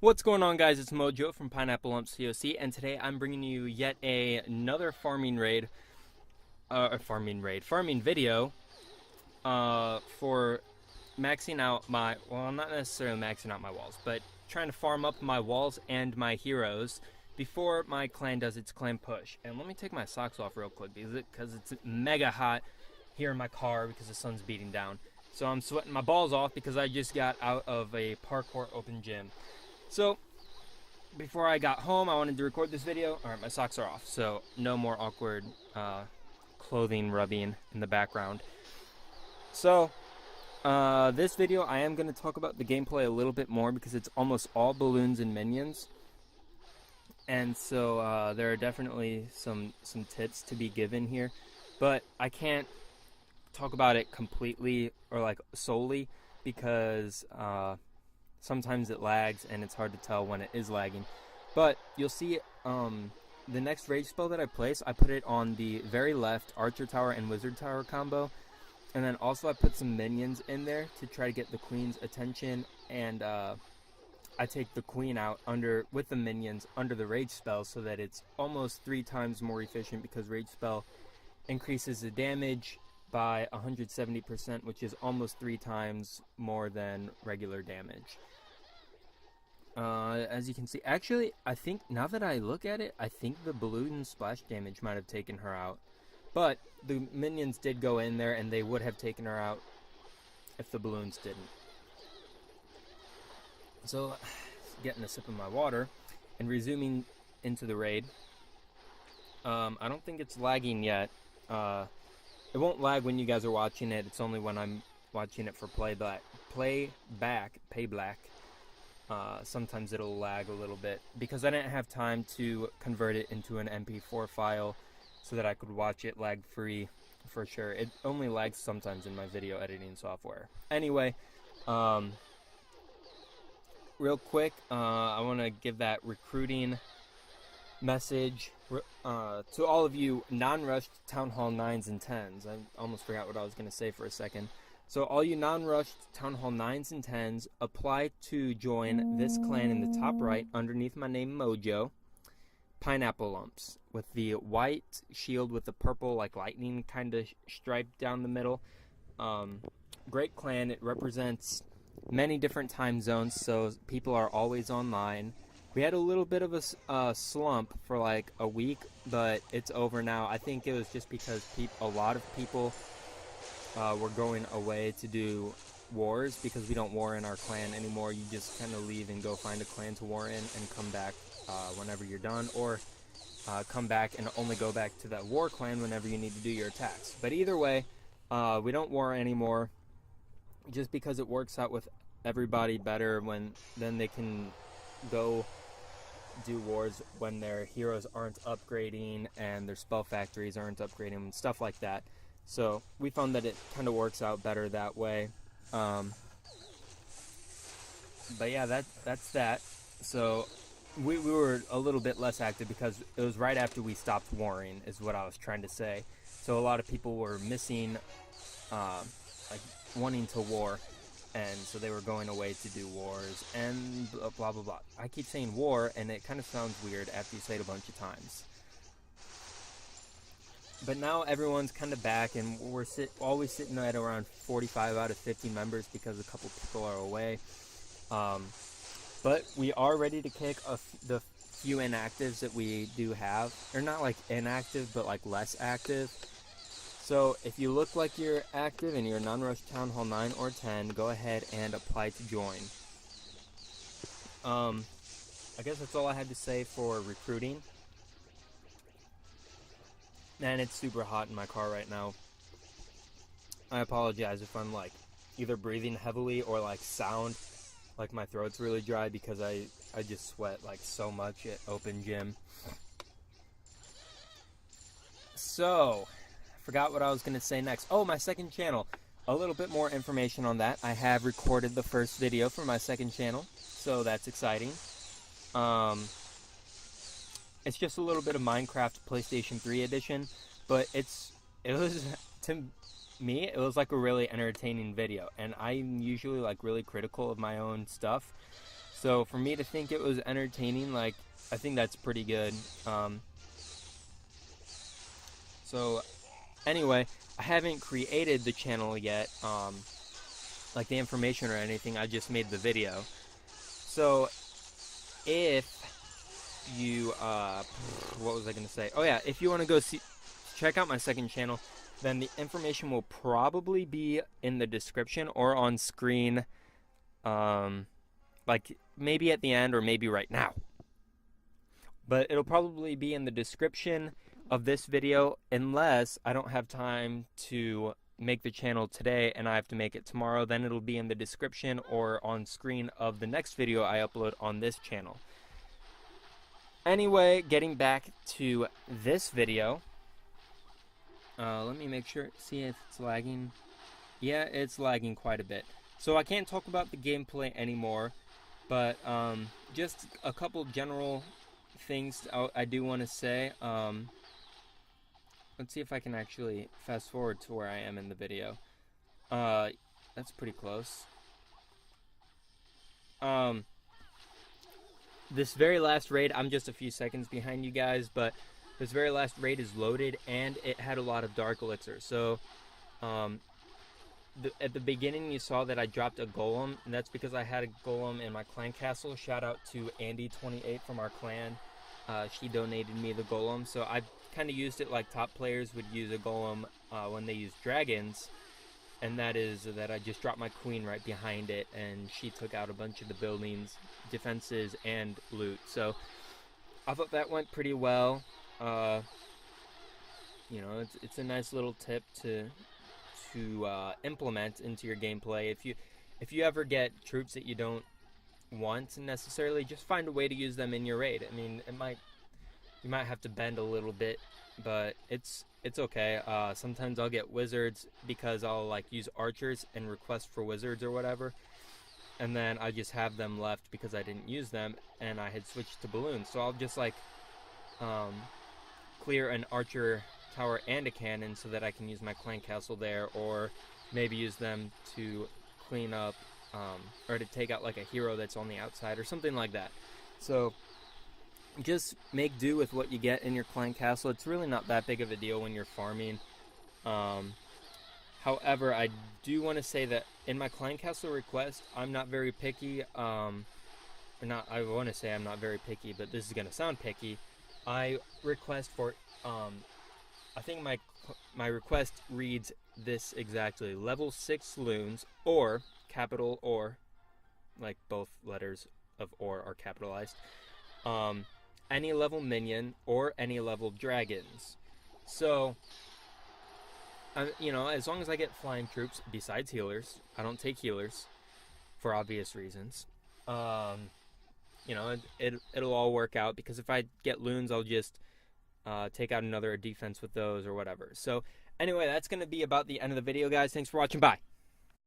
What's going on, guys? It's Mojo from Pineapple Lumps COC, and today I'm bringing you yet another farming video for maxing out my, well, not necessarily maxing out my walls, but trying to farm up my walls and my heroes before my clan does its clan push. And let me take my socks off real quick because it's mega hot here in my car because the sun's beating down. So I'm sweating my balls off because I just got out of a parkour open gym. So, before I got home, I wanted to record this video. Alright, my socks are off, so no more awkward clothing rubbing in the background. So, this video, I am going to talk about the gameplay a little bit more because it's almost all balloons and minions. And so, there are definitely some tips to be given here. But I can't talk about it completely or like solely because sometimes it lags and it's hard to tell when it is lagging. But you'll see the next rage spell that I place, I put it on the very left Archer Tower and Wizard Tower combo. And then also I put some minions in there to try to get the queen's attention. And I take the queen out with the minions under the rage spell so that it's almost 3 times more efficient because rage spell increases the damage by 170%, which is almost 3 times more than regular damage. As you can see, actually, I think, now that I look at it, I think the balloon splash damage might have taken her out. But the minions did go in there, and they would have taken her out if the balloons didn't. So, getting a sip of my water, and resuming into the raid. I don't think it's lagging yet. It won't lag when you guys are watching it. It's only when I'm watching it for playback. Sometimes it'll lag a little bit because I didn't have time to convert it into an MP4 file so that I could watch it lag free for sure. It only lags sometimes in my video editing software. Anyway, real quick, I want to give that recruiting message to all of you non-rushed Town Hall 9s and 10s. I almost forgot what I was going to say for a second. So all you non-rushed Town Hall 9s and 10s, apply to join this clan in the top right underneath my name Mojo, Pineapple Lumps, with the white shield with the purple like lightning kind of stripe down the middle. Great clan. It represents many different time zones, so people are always online. We had a little bit of a slump for like a week, but it's over now. I think it was just because a lot of people were going away to do wars because we don't war in our clan anymore. You just kind of leave and go find a clan to war in and come back whenever you're done, or come back and only go back to that war clan whenever you need to do your attacks. But either way, we don't war anymore just because it works out with everybody better then they can go do wars when their heroes aren't upgrading and their spell factories aren't upgrading and stuff like that. So we found that it kind of works out better that way. But yeah, that's that. So we were a little bit less active because it was right after we stopped warring is what I was trying to say. So a lot of people were missing, like wanting to war. And so they were going away to do wars and blah, blah, blah. I keep saying war, and it kind of sounds weird after you say it a bunch of times. But now everyone's kind of back, and we're always sitting at around 45 out of 50 members because a couple people are away. But we are ready to kick the few inactives that we do have. They're not like inactive, but like less active. So if you look like you're active and you're non-rush Town Hall 9 or 10, go ahead and apply to join. I guess that's all I had to say for recruiting. Man, it's super hot in my car right now. I apologize if I'm like either breathing heavily or like sound like my throat's really dry because I just sweat like so much at open gym. So, forgot what I was going to say next. Oh, my second channel. A little bit more information on that. I have recorded the first video for my second channel, so that's exciting. It's just a little bit of Minecraft PlayStation 3 edition, but it was, to me, it was like a really entertaining video, and I'm usually like really critical of my own stuff. So for me to think it was entertaining, like, I think that's pretty good. So anyway, I haven't created the channel yet, like the information or anything. I just made the video. So if you, what was I gonna say? Oh yeah, if you want to go check out my second channel, then the information will probably be in the description or on screen, like maybe at the end or maybe right now. But it'll probably be in the description of this video unless I don't have time to make the channel today and I have to make it tomorrow. Then it'll be in the description or on screen of the next video I upload on this channel. Anyway, getting back to this video, let me make sure, see if it's lagging. Yeah, it's lagging quite a bit. So I can't talk about the gameplay anymore, but just a couple general things I do want to say. Let's see if I can actually fast forward to where I am in the video. That's pretty close. This very last raid, I'm just a few seconds behind you guys, but this very last raid is loaded and it had a lot of dark elixir. So at the beginning you saw that I dropped a golem, and that's because I had a golem in my clan castle. Shout out to Andy28 from our clan. She donated me the golem, so I kind of used it like top players would use a golem when they use dragons, and that is that I just dropped my queen right behind it and she took out a bunch of the buildings, defenses, and loot. So I thought that went pretty well. You know, it's a nice little tip to implement into your gameplay. If you ever get troops that you don't want necessarily, just find a way to use them in your raid. I mean, you might have to bend a little bit, but it's okay. Sometimes I'll get wizards because I'll like use archers and request for wizards or whatever, and then I just have them left because I didn't use them and I had switched to balloons. So I'll just like clear an archer tower and a cannon so that I can use my clan castle there, or maybe use them to clean up or to take out like a hero that's on the outside or something like that. So just make do with what you get in your clan castle. It's really not that big of a deal when you're farming. However, I do want to say that in my clan castle request, I'm not very picky. I want to say I'm not very picky, but this is going to sound picky. I request for, I think my request reads this exactly: level 6 loons, or capital or, like both letters of or are capitalized, any level minion or any level dragons. So, you know, as long as I get flying troops besides healers, I don't take healers for obvious reasons. You know, it'll all work out, because if I get loons, I'll just take out another defense with those or whatever. So anyway, that's going to be about the end of the video, guys. Thanks for watching. Bye.